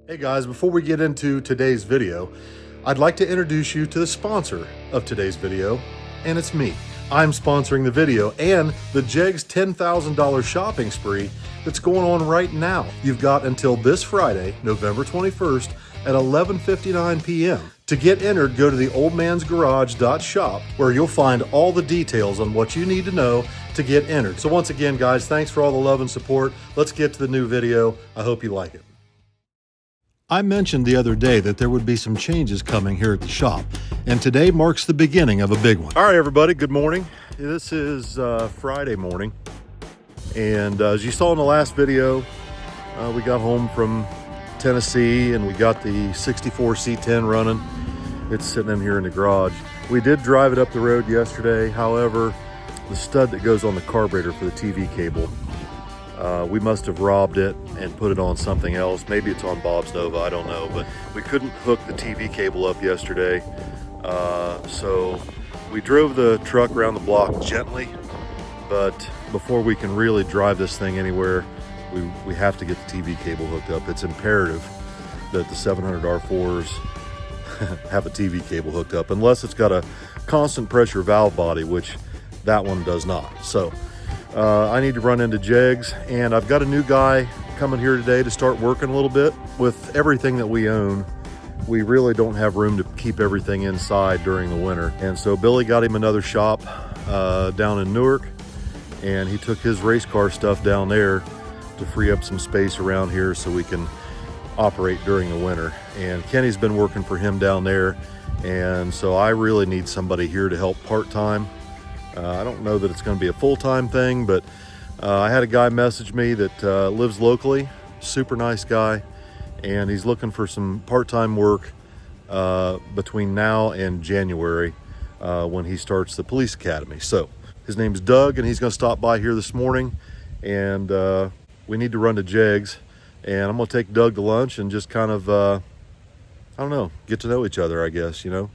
Hey guys, before we get into today's video, I'd like to introduce you to the sponsor of today's video, and it's me. I'm sponsoring the video and the Jegs $10,000 shopping spree that's going on right now. You've got until this Friday, November 21st at 11:59 p.m. To get entered, go to the oldmansgarage.shop where you'll find all the details on what you need to know to get entered. So once again, guys, thanks for all the love and support. Let's get to the new video. I hope you like it. I mentioned the other day that there would be some changes coming here at the shop, and today marks the beginning of a big one. All right, everybody, good morning. This is Friday morning, and as you saw in the last video, we got home from Tennessee and we got the 64 C10 running. It's sitting in here in the garage. We did drive it up the road yesterday. However, the stud that goes on the carburetor for the TV cable, we must have robbed it and put it on something else. Maybe it's on Bob's Nova, I don't know, but we couldn't hook the TV cable up yesterday. So we drove the truck around the block gently, but before we can really drive this thing anywhere, we have to get the TV cable hooked up. It's imperative that the 700 R4s have a TV cable hooked up, unless it's got a constant pressure valve body, which that one does not. So I need to run into Jegs, and I've got a new guy coming here today to start working a little bit. With everything that we own, we really don't have room to keep everything inside during the winter. And so Billy got him another shop down in Newark, and he took his race car stuff down there to free up some space around here so we can operate during the winter. And Kenny's been working for him down there, and so I really need somebody here to help part-time. I don't know that it's going to be a full-time thing, but I had a guy message me that lives locally, super nice guy, and he's looking for some part-time work between now and January when he starts the police academy. So his name's Doug, and he's going to stop by here this morning, and we need to run to Jegs, and I'm going to take Doug to lunch and just kind of, I don't know, get to know each other, I guess, you know.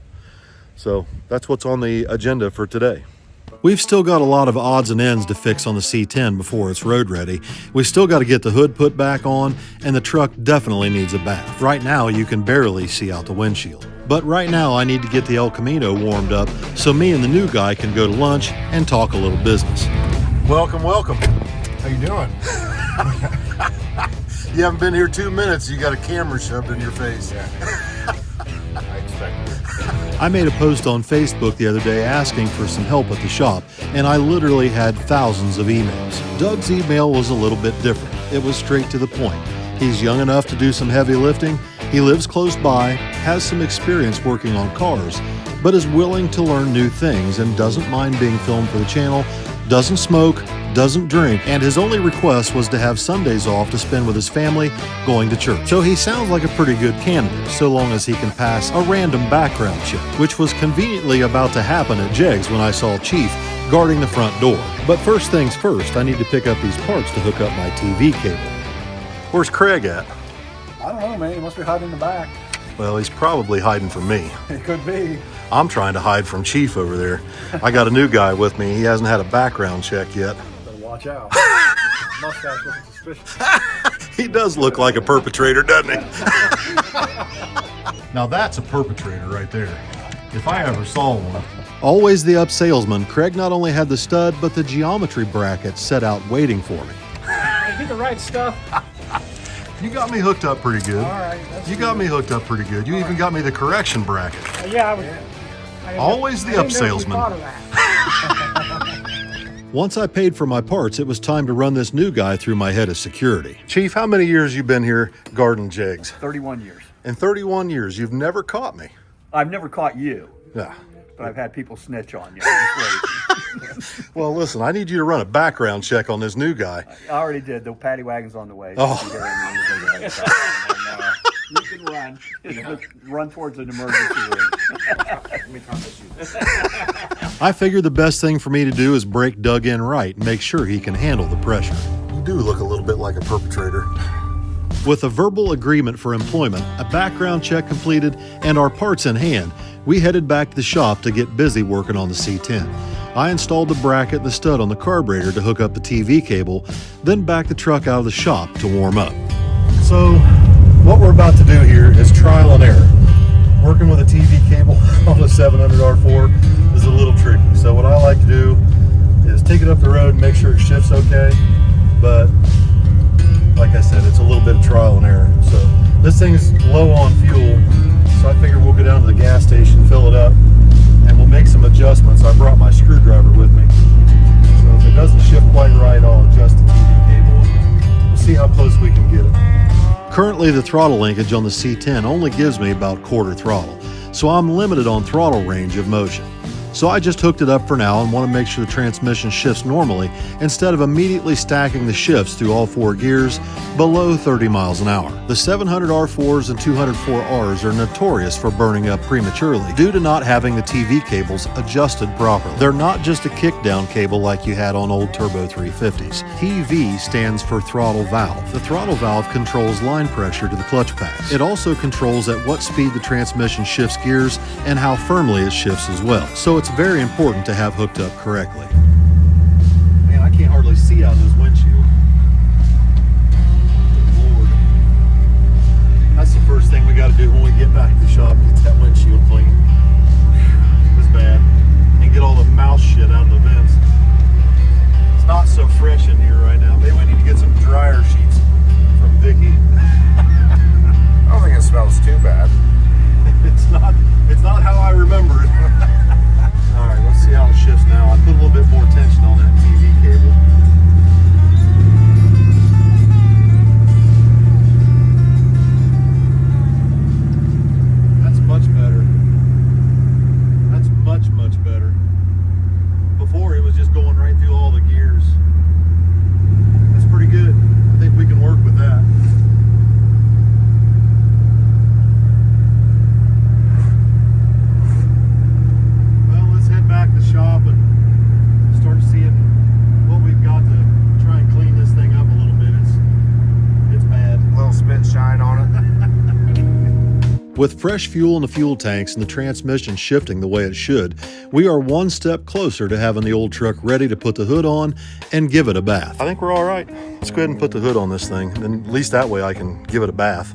So that's what's on the agenda for today. We've still got a lot of odds and ends to fix on the C10 before it's road ready. We still got to get the hood put back on, and the truck definitely needs a bath. Right now, you can barely see out the windshield. But right now, I need to get the El Camino warmed up so me and the new guy can go to lunch and talk a little business. Welcome, welcome. How you doing? You haven't been here 2 minutes, you got a camera shoved in your face. Yeah. I expected it. I made a post on Facebook the other day asking for some help at the shop, and I literally had thousands of emails. Doug's email was a little bit different. It was straight to the point. He's young enough to do some heavy lifting, he lives close by, has some experience working on cars, but is willing to learn new things and doesn't mind being filmed for the channel, doesn't smoke, doesn't drink, and his only request was to have Sundays off to spend with his family going to church. So he sounds like a pretty good candidate, so long as he can pass a random background check, which was conveniently about to happen at Jegs when I saw Chief guarding the front door. But first things first, I need to pick up these parts to hook up my TV cable. Where's Craig at? I don't know, man. He must be hiding in the back. Well, he's probably hiding from me. It could be. I'm trying to hide from Chief over there. I got a new guy with me. He hasn't had a background check yet. Better watch out. Mustache looking suspicious. He does look like a perpetrator, doesn't he? Now that's a perpetrator right there, if I ever saw one. Always the up salesman, Craig not only had the stud, but the geometry bracket set out waiting for me. Get the right stuff. You got me hooked up pretty good. All right. You got me hooked up pretty good. You even got me the correction bracket. Yeah, Always the up salesman. Once I paid for my parts, it was time to run this new guy through my head of security. Chief, how many years you been here guarding Jegs? 31 years. In 31 years, you've never caught me. I've never caught you, Yeah. but I've had people snitch on you. Well, listen, I need you to run a background check on this new guy. I already did. The paddy wagon's on the way. Oh. You can run. Just run towards an emergency room. I figure the best thing for me to do is break Doug in right and make sure he can handle the pressure. You do look a little bit like a perpetrator. With a verbal agreement for employment, a background check completed, and our parts in hand, we headed back to the shop to get busy working on the C10. I installed the bracket and the stud on the carburetor to hook up the TV cable, then backed the truck out of the shop to warm up. So, what we're about to do here is trial and error. Working with a TV cable on a 700R4 is a little tricky. So what I like to do is take it up the road and make sure it shifts okay. But like I said, it's a little bit of trial and error. So this thing's low on fuel. So I figured we'll go down to the gas station, fill it up, and we'll make some adjustments. I brought my screwdriver with me. So if it doesn't shift quite right, I'll adjust the TV cable. We'll see how close we can get it. Currently, the throttle linkage on the C10 only gives me about quarter throttle, so I'm limited on throttle range of motion. So I just hooked it up for now and want to make sure the transmission shifts normally instead of immediately stacking the shifts through all 4 gears below 30 miles an hour. The 700R4s and 204Rs are notorious for burning up prematurely due to not having the TV cables adjusted properly. They're not just a kickdown cable like you had on old Turbo 350s. TV stands for throttle valve. The throttle valve controls line pressure to the clutch pads. It also controls at what speed the transmission shifts gears and how firmly it shifts as well. So it's very important to have hooked up correctly. Man, I can't hardly see out of this windshield. Good Lord. That's the first thing we got to do when we get back to the shop, get that windshield clean. It was bad. And get all the mouse shit out of the vents. It's not so fresh in here right now. Maybe we need to get some dryer sheets from Vicky. I don't think it smells too bad. It's not how I remember it. All right, let's see how it shifts now. I put a little bit more tension on that TV cable. That's much better. That's much, much better. Before, it was just going right through all the gears. That's pretty good. I think we can work with that. Shop and start seeing what we've got to try and clean this thing up a little bit. It's bad. A little spit shine on it. With fresh fuel in the fuel tanks and the transmission shifting the way it should, we are one step closer to having the old truck ready to put the hood on and give it a bath. I think we're all right. Let's go ahead and put the hood on this thing, and at least that way I can give it a bath.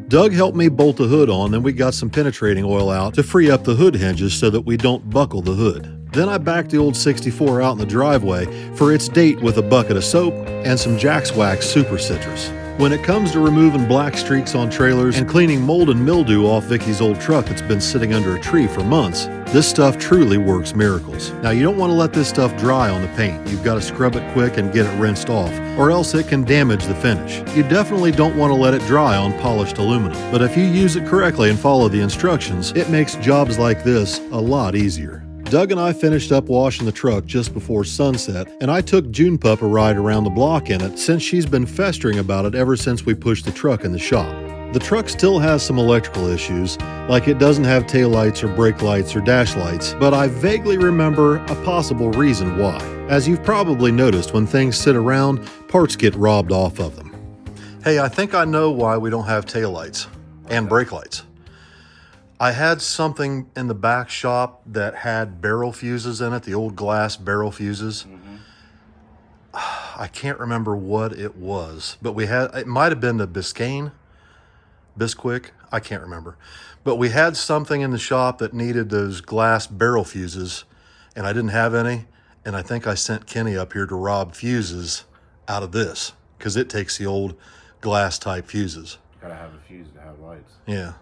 Doug helped me bolt the hood on, then we got some penetrating oil out to free up the hood hinges so that we don't buckle the hood. Then I backed the old 64 out in the driveway for its date with a bucket of soap and some Jack's Wax Super Citrus. When it comes to removing black streaks on trailers and cleaning mold and mildew off Vicky's old truck that's been sitting under a tree for months, this stuff truly works miracles. Now, you don't want to let this stuff dry on the paint. You've got to scrub it quick and get it rinsed off, or else it can damage the finish. You definitely don't want to let it dry on polished aluminum, but if you use it correctly and follow the instructions, it makes jobs like this a lot easier. Doug and I finished up washing the truck just before sunset, and I took June Pup a ride around the block in it since she's been festering about it ever since we pushed the truck in the shop. The truck still has some electrical issues, like it doesn't have taillights or brake lights or dash lights, but I vaguely remember a possible reason why. As you've probably noticed, when things sit around, parts get robbed off of them. Hey, I think I know why we don't have taillights and brake lights. I had something in the back shop that had barrel fuses in it, the old glass barrel fuses. I can't remember what it was, but it might have been the Bisquick, I can't remember. But we had something in the shop that needed those glass barrel fuses, and I didn't have any, and I think I sent Kenny up here to rob fuses out of this, because it takes the old glass type fuses. Gotta have a fuse to have lights. Yeah.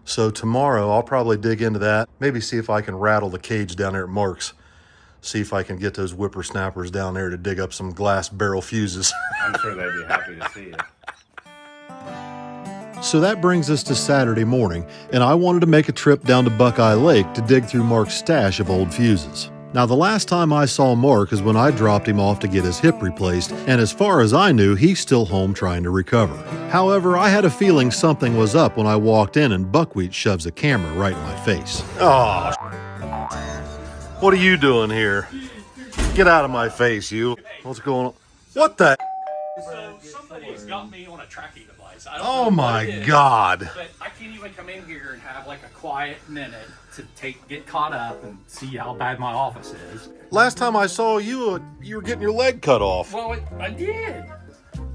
So tomorrow I'll probably dig into that, maybe see if I can rattle the cage down there at Mark's, see if I can get those whippersnappers down there to dig up some glass barrel fuses. I'm sure they'd be happy to see it. So that brings us to Saturday morning, and I wanted to make a trip down to Buckeye Lake to dig through Mark's stash of old fuses. Now, the last time I saw Mark is when I dropped him off to get his hip replaced, and as far as I knew, he's still home trying to recover. However, I had a feeling something was up when I walked in and Buckwheat shoves a camera right in my face. Oh, what are you doing here? Get out of my face, you. What's going on? What the? So somebody's got me on a tracking device. I don't Oh know my what it is, God. But I can't even come in here and have like a quiet minute to get caught up and see how bad my office is. Last time I saw you, you were getting your leg cut off. Well, I did.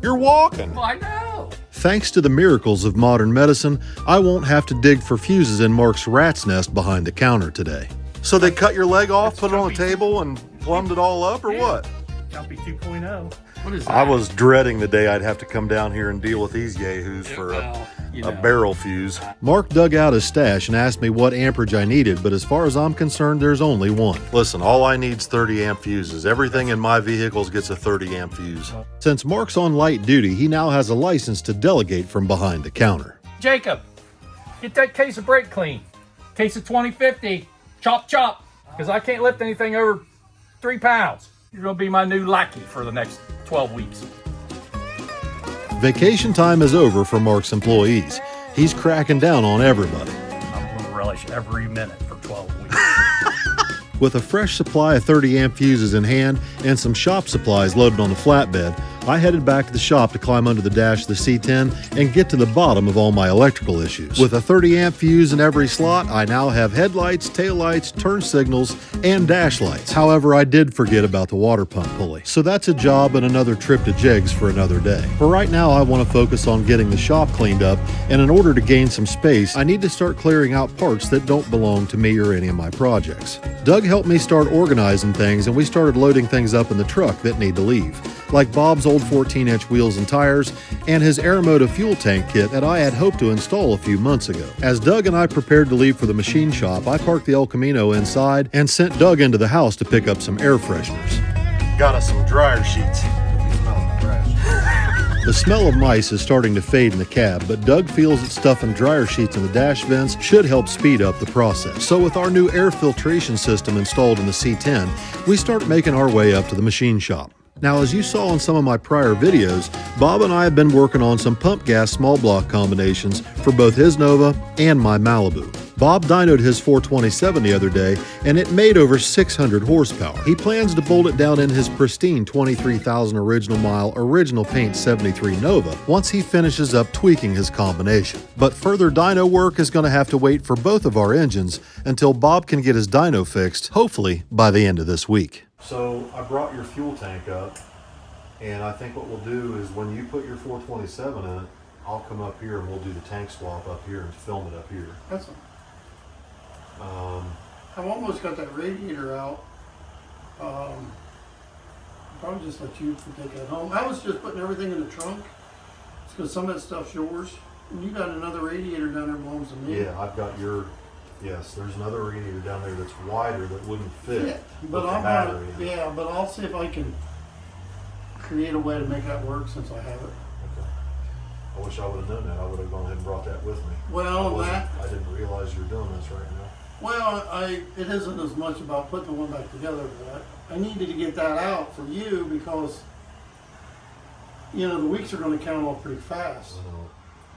You're walking. Well, I know. Thanks to the miracles of modern medicine, I won't have to dig for fuses in Mark's rat's nest behind the counter today. So they cut your leg off, put it on the table, and plumbed it all up, or what? Jumpy 2.0. What is that? I was dreading the day I'd have to come down here and deal with these yahoos for a barrel fuse. Mark dug out his stash and asked me what amperage I needed, but as far as I'm concerned, there's only one. Listen, all I need is 30 amp fuses. Everything in my vehicles gets a 30 amp fuse. Since Mark's on light duty, he now has a license to delegate from behind the counter. Jacob, get that case of brake clean. Case of 2050. Chop, chop. Because I can't lift anything over 3 pounds. You're going to be my new lackey for the next 12 weeks. Vacation time is over for Mark's employees. He's cracking down on everybody. I'm going to relish every minute for 12 weeks. With a fresh supply of 30 amp fuses in hand and some shop supplies loaded on the flatbed, I headed back to the shop to climb under the dash of the C10 and get to the bottom of all my electrical issues. With a 30 amp fuse in every slot, I now have headlights, taillights, turn signals, and dash lights. However, I did forget about the water pump pulley. So that's a job and another trip to Jegs for another day. For right now, I want to focus on getting the shop cleaned up, and in order to gain some space, I need to start clearing out parts that don't belong to me or any of my projects. Doug helped me start organizing things, and we started loading things up in the truck that need to leave, like Bob's old 14-inch wheels and tires and his Aeromotive fuel tank kit that I had hoped to install a few months ago. As Doug and I prepared to leave for the machine shop, I parked the El Camino inside and sent Doug into the house to pick up some air fresheners. Got us some dryer sheets. The smell of mice is starting to fade in the cab, but Doug feels that stuffing dryer sheets in the dash vents should help speed up the process. So with our new air filtration system installed in the C10, we start making our way up to the machine shop. Now, as you saw in some of my prior videos, Bob and I have been working on some pump gas small block combinations for both his Nova and my Malibu. Bob dynoed his 427 the other day, and it made over 600 horsepower. He plans to bolt it down in his pristine 23,000 original mile, original paint 73 Nova once he finishes up tweaking his combination. But further dyno work is going to have to wait for both of our engines until Bob can get his dyno fixed, hopefully by the end of this week. So I brought your fuel tank up, and I think what we'll do is when you put your 427 in it, I'll come up here and we'll do the tank swap up here and film it up here. That's I've almost got that radiator out. Probably just let you take that home. I was just putting everything in the trunk. It's because some of that stuff's yours. And you got another radiator down there belongs to me. Yeah, I've got your, yes, there's another radiator down there that's wider that wouldn't fit. Yeah, but but I'll see if I can create a way to make that work since I have it. Okay. I wish I would have done that. I would have gone ahead and brought that with me. Well, I didn't realize you were doing this right now. Well, it isn't as much about putting the one back together, but I needed to get that out for you because, you know, the weeks are going to count off pretty fast.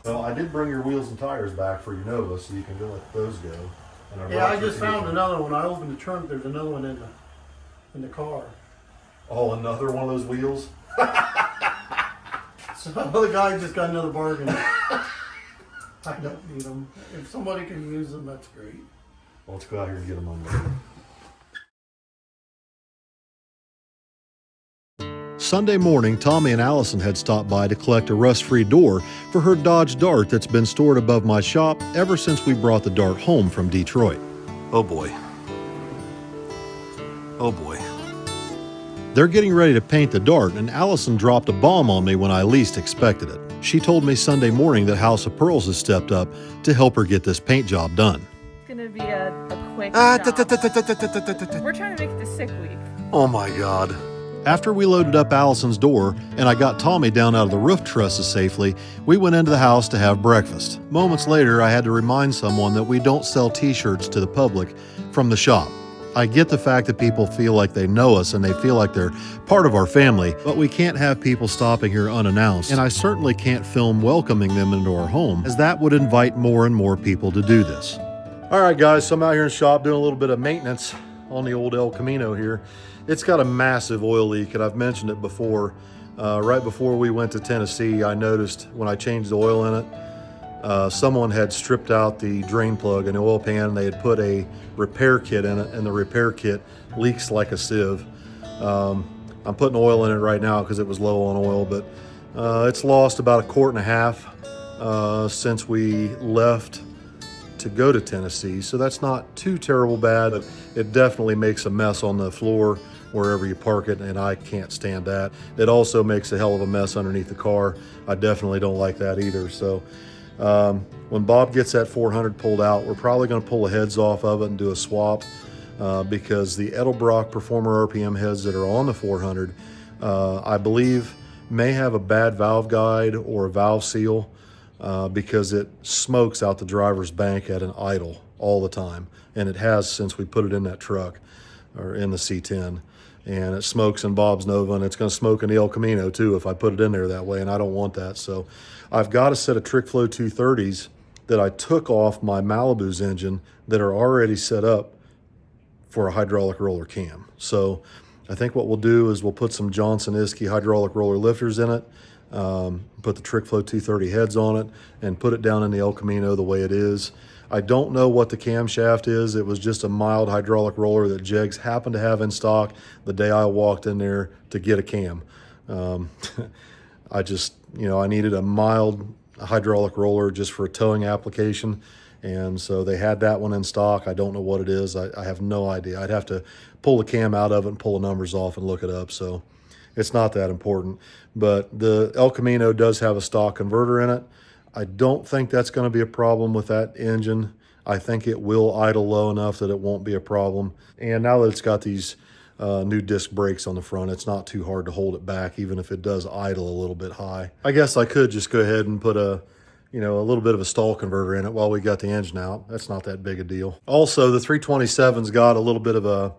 Well, I did bring your wheels and tires back for your Nova, so you can go let those go. And Yeah, I just found another one. I opened the trunk. There's another one in the car. Oh, another one of those wheels? So the guy just got another bargain. I don't need them. If somebody can use them, that's great. Well, let's go out here and get them unloaded. Sunday morning, Tommy and Allison had stopped by to collect a rust-free door for her Dodge Dart that's been stored above my shop ever since we brought the Dart home from Detroit. Oh boy. Oh boy. They're getting ready to paint the Dart, and Allison dropped a bomb on me when I least expected it. She told me Sunday morning that House of Pearls has stepped up to help her get this paint job done. It's gonna be a quick job. We're trying to make it the sick week. Oh my God. After we loaded up Allison's door and I got Tommy down out of the roof trusses safely, we went into the house to have breakfast. Moments later, I had to remind someone that we don't sell t-shirts to the public from the shop. I get the fact that people feel like they know us and they feel like they're part of our family, but we can't have people stopping here unannounced, and I certainly can't film welcoming them into our home, as that would invite more and more people to do this. All right, guys, so I'm out here in the shop doing a little bit of maintenance on the old El Camino here. It's got a massive oil leak, and I've mentioned it before. Right before we went to Tennessee, I noticed when I changed the oil in it, someone had stripped out the drain plug and the oil pan, and they had put a repair kit in it, and the repair kit leaks like a sieve. I'm putting oil in it right now because it was low on oil, but It's lost about 1.5 quarts since we left to go to Tennessee, so that's not too terrible bad, but it definitely makes a mess on the floor wherever you park it, and I can't stand that. It also makes a hell of a mess underneath the car. I definitely don't like that either. So when Bob gets that 400 pulled out, we're probably going to pull the heads off of it and do a swap because the Edelbrock Performer RPM heads that are on the 400, I believe, may have a bad valve guide or a valve seal because it smokes out the driver's bank at an idle all the time. And it has since we put it in that truck or in the C10. And it smokes in Bob's Nova, and it's going to smoke in the El Camino too if I put it in there that way, and I don't want that. So I've got a set of Trick Flow 230s that I took off my Malibu's engine that are already set up for a hydraulic roller cam. So I think what we'll do is we'll put some Johnson Isky hydraulic roller lifters in it, put the Trick Flow 230 heads on it, and put it down in the El Camino the way it is. I don't know what the camshaft is. It was just a mild hydraulic roller that Jegs happened to have in stock the day I walked in there to get a cam. I just, I needed a mild hydraulic roller just for a towing application. And so they had that one in stock. I don't know what it is. I have no idea. I'd have to pull the cam out of it and pull the numbers off and look it up. So it's not that important. But the El Camino does have a stock converter in it. I don't think that's going to be a problem with that engine. I think it will idle low enough that it won't be a problem. And now that it's got these new disc brakes on the front, it's not too hard to hold it back, even if it does idle a little bit high. I guess I could just go ahead and put a little bit of a stall converter in it while we got the engine out. That's not that big a deal. Also, the 327's got a little bit of a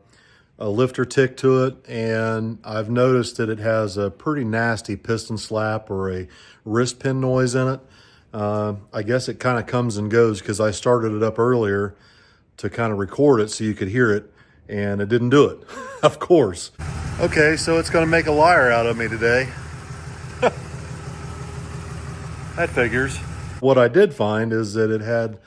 lifter tick to it, and I've noticed that it has a pretty nasty piston slap or a wrist pin noise in it. I guess it kind of comes and goes because I started it up earlier to kind of record it so you could hear it, and it didn't do it, of course. Okay, so it's going to make a liar out of me today. That figures. What I did find is that it had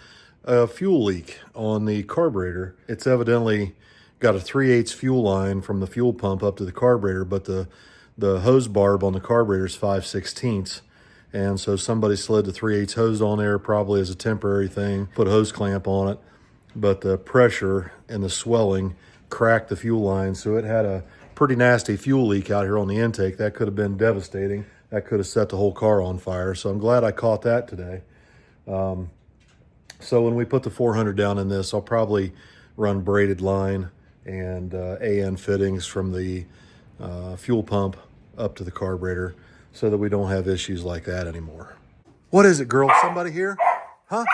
a fuel leak on the carburetor. It's evidently got a 3/8 fuel line from the fuel pump up to the carburetor, but the hose barb on the carburetor is 5/16. And so somebody slid the 3/8 hose on there probably as a temporary thing, put a hose clamp on it, but the pressure and the swelling cracked the fuel line. So it had a pretty nasty fuel leak out here on the intake. That could have been devastating. That could have set the whole car on fire. So I'm glad I caught that today. So when we put the 400 down in this, I'll probably run braided line and AN fittings from the fuel pump up to the carburetor so that we don't have issues like that anymore. What is it, girl? Somebody here? Huh?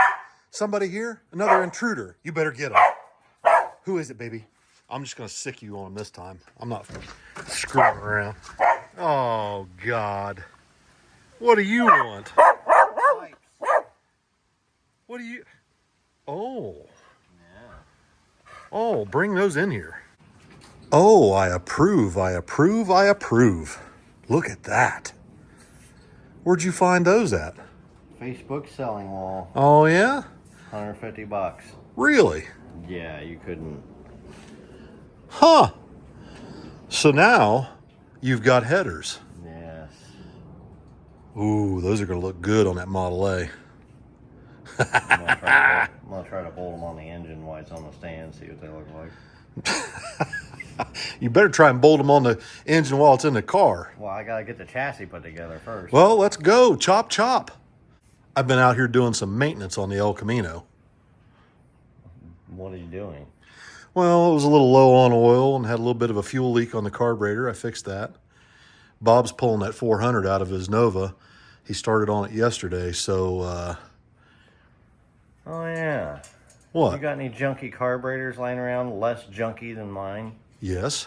Somebody here? Another intruder. You better get him. Who is it, baby? I'm just going to sick you on him this time. I'm not screwing around. Oh, God. What do you want? What do you... Oh. Oh, bring those in here. Oh, I approve, I approve, I approve. Look at that. Where'd you find those at? Facebook selling wall. Oh, yeah? $150. Really? Yeah, you couldn't. Huh. So now you've got headers. Yes. Ooh, those are going to look good on that Model A. I'm gonna try to bolt them on the engine while it's on the stand, see what they look like. You better try and bolt them on the engine while it's in the car. Well, I gotta get the chassis put together first. Well, let's go. Chop, chop. I've been out here doing some maintenance on the El Camino. What are you doing? Well, it was a little low on oil and had a little bit of a fuel leak on the carburetor. I fixed that. Bob's pulling that 400 out of his Nova. He started on it yesterday, so... Oh, yeah. What? You got any junky carburetors laying around, less junky than mine? Yes.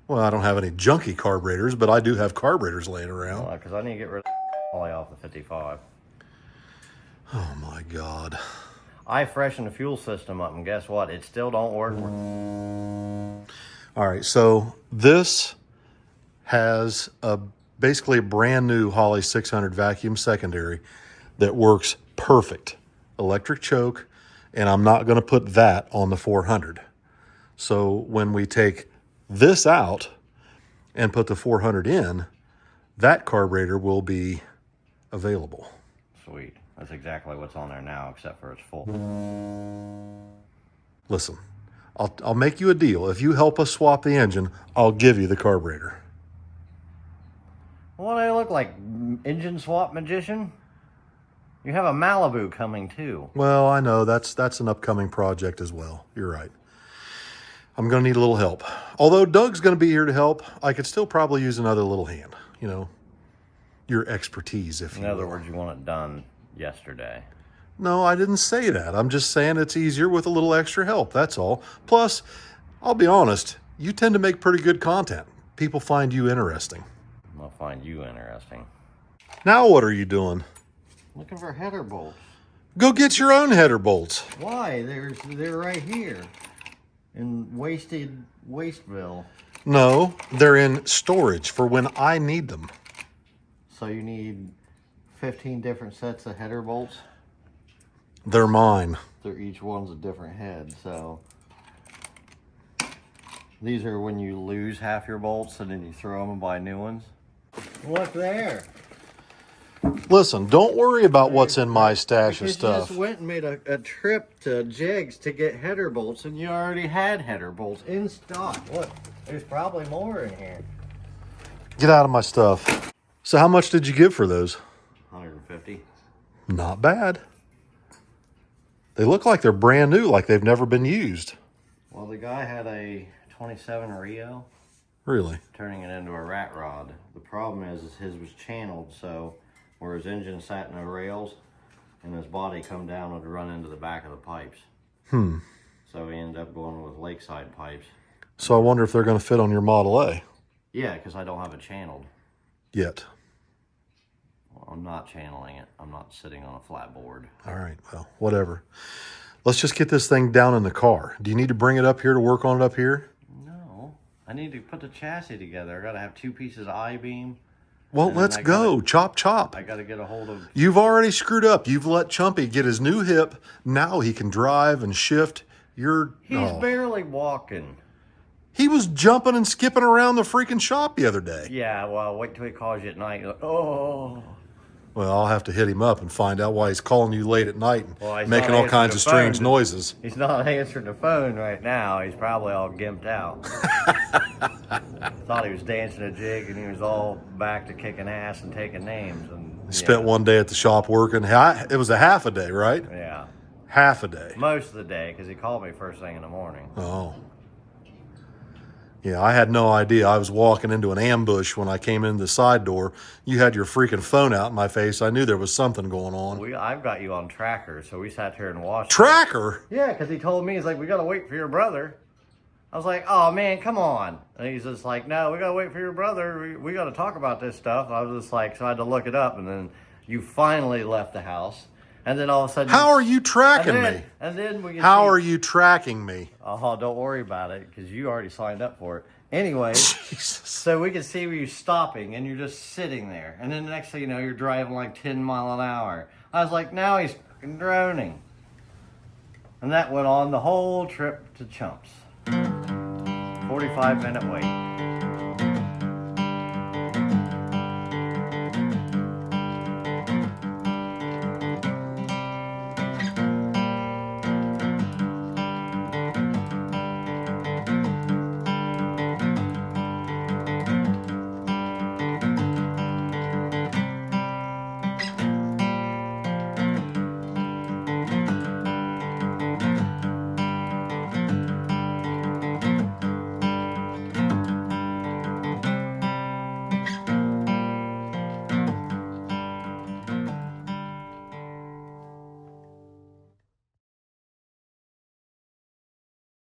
Well, I don't have any junky carburetors, but I do have carburetors laying around. Well, because I need to get rid of the oil off the 55. Oh, my God. I freshened the fuel system up, and guess what? It still don't work. All right, so this has basically a brand new Holley 600 vacuum secondary that works perfect. Electric choke, and I'm not going to put that on the 400. So when we take this out and put the 400 in, that carburetor will be available. Sweet. That's exactly what's on there now, except for it's full. Listen, I'll make you a deal. If you help us swap the engine, I'll give you the carburetor. What do I look like? Engine swap magician? You have a Malibu coming too. Well, I know that's an upcoming project as well. You're right. I'm going to need a little help. Although Doug's going to be here to help, I could still probably use another little hand. You know, your expertise, if you will. In other words, you want it done yesterday. No, I didn't say that. I'm just saying it's easier with a little extra help. That's all. Plus, I'll be honest, you tend to make pretty good content. People find you interesting. I'll find you interesting. Now what are you doing? Looking for header bolts. Go get your own header bolts. Why? They're right here in Wasteville. No, they're in storage for when I need them. So you need 15 different sets of header bolts. They're mine. Each one's a different head, so these are when you lose half your bolts and then you throw them and buy new ones. Look there. Listen, don't worry about what's in my stash of You stuff. just went and made a trip to Jegs to get header bolts, and you already had header bolts in stock. Look, there's probably more in here. Get out of my stuff. So how much did you give for those? 150. Not bad. They look like they're brand new, like they've never been used. Well, the guy had a 27 Rio, Really? turning it into a rat rod. The problem is his was channeled, so where his engine sat in the rails and his body come down would run into the back of the pipes. So he ended up going with lakeside pipes. So I wonder if they're going to fit on your Model A Yeah, because I don't have it channeled. yet. Well, I'm not channeling it. I'm not sitting on a flat board. All right, well, whatever. Let's just get this thing down in the car. Do you need to bring it up here to work on it up here? No, I need to put the chassis together. I got to have 2 pieces of I-beam. Well, And then let's I go. gotta- Chop, chop. I got to get a hold of... You've already screwed up. You've let Chumpy get his new hip. Now he can drive and shift. He's barely walking. He was jumping and skipping around the freaking shop the other day. Yeah, well, wait till he calls you at night. You're like, oh. Well, I'll have to hit him up and find out why he's calling you late at night and Well, he's making not all kinds answering of the strange phone. noises. He's not answering the phone right now. He's probably all gimped out. Thought he was dancing a jig and he was all back to kicking ass and taking names. And Spent one day at the shop working. It was a half a day, right? Yeah, Half a day. most of the day because he called me first thing in the morning. Oh. Yeah, I had no idea. I was walking into an ambush when I came in the side door. You had your freaking phone out in my face. I knew there was something going on. I've got you on tracker, so we sat here and watched. Tracker? Yeah, because he told me, he's like, we got to wait for your brother. I was like, oh man, come on. And he's just like, no, we got to wait for your brother. We got to talk about this stuff. I was just like, so I had to look it up. And then you finally left the house. And then all of a sudden. How are you tracking me? And then we can How see, are you tracking me? Oh, don't worry about it because you already signed up for it. Anyway, Jesus. so we can see you stopping and you're just sitting there. And then the next thing you know, you're driving like 10 miles an hour. I was like, now he's fucking droning. And that went on the whole trip to Chumps. 45-minute wait.